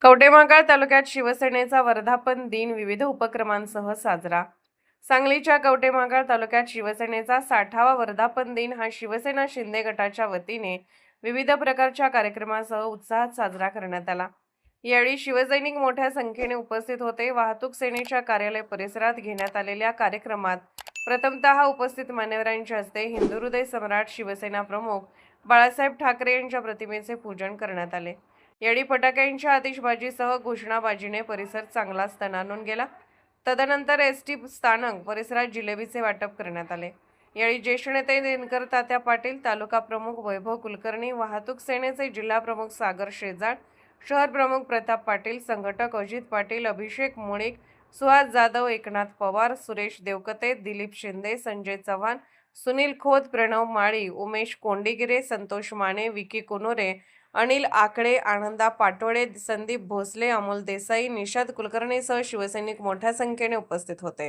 कवठेमहांकाळ तालुक्यात शिवसेनेचा वर्धापन दिन विविध उपक्रमांसह साजरा. सांगलीच्या कवठेमहांकाळ तालुक्यात शिवसेनेचा 60वा वर्धापन दिन हा शिवसेना शिंदे गटाच्या वतीने विविध प्रकारच्या कार्यक्रमासह उत्साहात साजरा करण्यात आला. यावेळी शिवसैनिक मोठ्या संख्येने उपस्थित होते. वाहतूक सेनेच्या कार्यालय परिसरात घेण्यात आलेल्या कार्यक्रमात प्रथमतः उपस्थित मान्यवरांच्या हस्ते हिंदुहृदय सम्राट शिवसेना प्रमुख बाळासाहेब ठाकरे यांच्या प्रतिमेचे पूजन करण्यात आले. यावेळी फटाक्यांच्या आतिषबाजीसह घोषणाबाजीने परिसर चांगलाच तणाणून गेला. तदनंतर एसटी स्थानक परिसरात जिलेबीचे वाटप करण्यात आले. यावेळी ज्येष्ठ नेते दिनकर तात्या पाटील, तालुका प्रमुख वैभव कुलकर्णी, वाहतूक सेनेचे जिल्हा प्रमुख सागर शेजाळ, शहर प्रमुख प्रताप पाटील, संघटक अजित पाटील, अभिषेक मुळीक, सुहास जाधव, एकनाथ पवार, सुरेश देवकते, दिलीप शिंदे, संजय चव्हाण, सुनील खोत, प्रणव माळी, उमेश कोंडिगिरे, संतोष माने, विकी कुनोरे, अनिल आकडे, आनंदा पाटोळे, संदीप भोसले, अमोल देसाई, निषाद कुलकर्णीसह शिवसैनिक मोठ्या संख्येने उपस्थित होते.